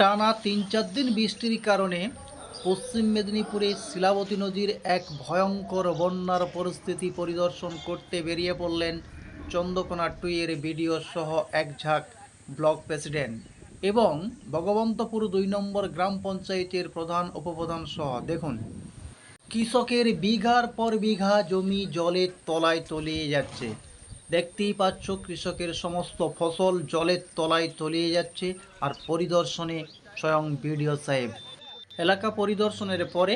টানা ৩-৪ দিন বৃষ্টির কারণে পশ্চিম মেদিনীপুরে শিলাবতী নদীর এক ভয়ঙ্কর বন্যার পরিস্থিতি পরিদর্শন করতে বেরিয়ে পড়লেন চন্দ্রকোনা 2 এর বিডিও সহ এক ঝাঁক ব্লক প্রেসিডেন্ট এবং ভগবন্তপুর ২ নম্বর গ্রাম পঞ্চায়েতের প্রধান উপপ্রধান সহ। দেখুন, কৃষকের বিঘার পর বিঘা জমি জলের তলায় তলিয়ে যাচ্ছে। দেখতেই পাচ্ছ, কৃষকের সমস্ত ফসল জলের তলায় তলিয়ে যাচ্ছে। আর পরিদর্শনে স্বয়ং বিডিও সাহেব। এলাকা পরিদর্শনের পরে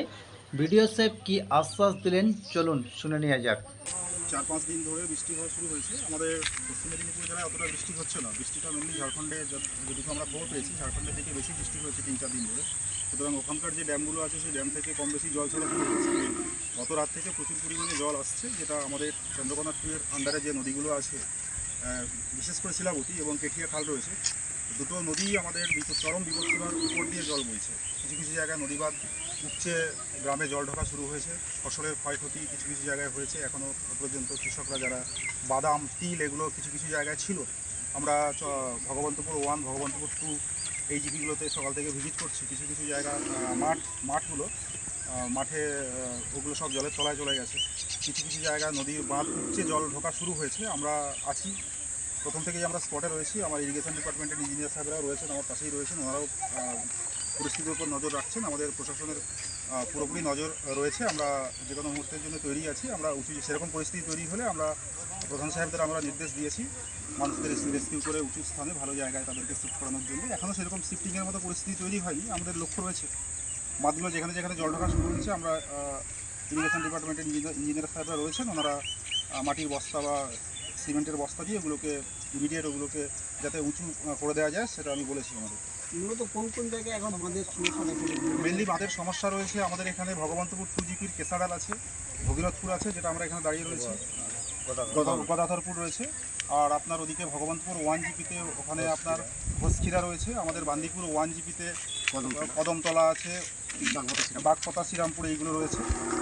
বিডিও সাহেব কি আশ্বাস দিলেন, চলুন শুনে নেওয়া যাক। 4-5 দিন ধরে বৃষ্টি হওয়া শুরু হয়েছে। আমাদের পশ্চিম মেদিনীপুর জেলায় অতটা বৃষ্টি হচ্ছে না। বৃষ্টিটা মেনলি ঝাড়খণ্ডে, যেটুকু আমরা খবর পেয়েছি, ঝাড়খণ্ডের দিকে বেশি বৃষ্টি হয়েছে 3-4 দিন ধরে। সুতরাং ওখানকার যে ড্যামগুলো আছে সেই ড্যাম থেকে কম বেশি জল ছাড়া শুরু হয়েছে। গত রাত থেকে প্রচুর পরিমাণে জল আসছে, যেটা আমাদের চন্দ্রকোনা 2 এর আন্ডারে যে নদীগুলো আছে, বিশেষ করে শিলাবতী এবং কেঠিয়া খাল রয়েছে, দুটো নদী আমাদের চরম বিপদসীমার উপর দিয়ে জল বইছে। কিছু কিছু জায়গায় নদীবাঁধ উপচে গ্রামে জল ঢোকা শুরু হয়েছে। ফসলের ক্ষয়ক্ষতি কিছু কিছু জায়গায় হয়েছে। এখনও পর্যন্ত কৃষকরা যারা বাদাম, তিল এগুলো কিছু কিছু জায়গায় ছিল, আমরা ভগবন্তপুর 1, ভগবন্তপুর 2 এই জিপিগুলোতে সকাল থেকে ভিজিট করছি। কিছু কিছু জায়গা মাঠগুলো মাঠে ওগুলো সব জলের তলায় চলে গেছে। কিছু কিছু জায়গায় নদীর বাঁধ উপচে জল ঢোকা শুরু হয়েছে। আমরা আছি, প্রথম থেকেই আমরা স্পটে রয়েছি। আমার ইরিগেশন ডিপার্টমেন্টের ইঞ্জিনিয়ার সাহেবরাও রয়েছেন, আমার পাশেই রয়েছেন। ওনারাও পরিস্থিতির উপর নজর রাখছেন। আমাদের প্রশাসনের পুরোপুরি নজর রয়েছে। আমরা যে কোনো মুহূর্তের জন্য তৈরি আছি। আমরা সেরকম পরিস্থিতি তৈরি হলে আমরা প্রধান সাহেবদের আমরা নির্দেশ দিয়েছি মানুষদের রেস্কিউ করে উঁচু স্থানে ভালো জায়গায় তাদেরকে শিফট করানোর জন্য। এখনও সেরকম শিফটিংয়ের মতো পরিস্থিতি তৈরি হয়নি। আমাদের লক্ষ্য রয়েছে বাঁধগুলো যেখানে যেখানে জল ঢোকা শুরু হয়েছে, আমরা ইরিগেশন ডিপার্টমেন্টের ইঞ্জিনিয়ার সাহেবরা রয়েছেন, ওনারা মাটির বস্তা বা সিমেন্টের বস্তা দিয়ে ওগুলোকে ইমিডিয়েট ওগুলোকে যাতে উঁচু করে দেওয়া যায়, সেটা আমি বলেছি। আমাদের মূলত কোন কোন জায়গায় এখন আমাদের সমস্যা দেখা দিচ্ছে? মেনলি বাঁধের সমস্যা রয়েছে আমাদের এখানে ভগবন্তপুর 2 জিপির কেসাডাল আছে, ভগীরথপুর আছে, যেটা আমরা এখানে দাঁড়িয়ে রয়েছি, গদাধরপুর রয়েছে। আর আপনার ওদিকে ভগবন্তপুর 1 জিপিতে ওখানে আপনার ঘোষখিরা রয়েছে। আমাদের বান্দিপুর 1 জিপিতে কদমতলা আছে, বাগপতা, শ্রীরামপুর এইগুলো রয়েছে।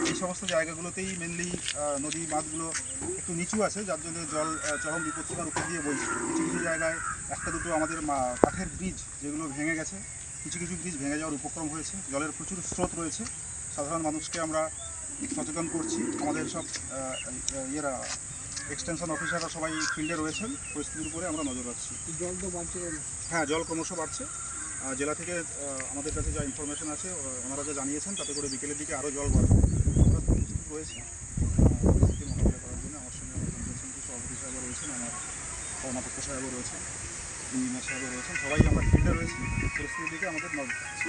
এই সমস্ত জায়গাগুলোতেই মেনলি নদী বাঁধগুলো একটু নিচু আছে, যার জন্য জল চরম বিপদসীমার উপর দিয়ে বইছে। কিছু কিছু জায়গায় একটা দুটো আমাদের কাঠের ব্রিজ যেগুলো ভেঙে গেছে, কিছু কিছু ব্রিজ ভেঙে যাওয়ার উপক্রম হয়েছে। জলের প্রচুর স্রোত রয়েছে। সাধারণ মানুষকে আমরা সচেতন করছি। আমাদের সব এক্সটেনশন অফিসাররা সবাই ফিল্ডে রয়েছেন। পরিস্থিতির উপরে আমরা নজর রাখছি। জল তো বাড়ছে। হ্যাঁ, জল ক্রমশ বাড়ছে। জেলা থেকে আমাদের কাছে যা ইনফরমেশন আছে, ওনারা যা জানিয়েছেন, তাতে করে বিকেলের দিকে আরও জল বাড়বে। আমরা প্রস্তুত রয়েছি পরিস্থিতি মোকাবিলা করার জন্য। আমার সঙ্গে সভাপতি সাহেবও রয়েছেন, আমার কর্মাধ্যক্ষ সাহেবও রয়েছেন, ইঞ্জিনিয়ার সাহেবও রয়েছেন। সবাই আমরা ফিল্ডে রয়েছি। পরিস্থিতির দিকে আমাদের নজর রাখছি।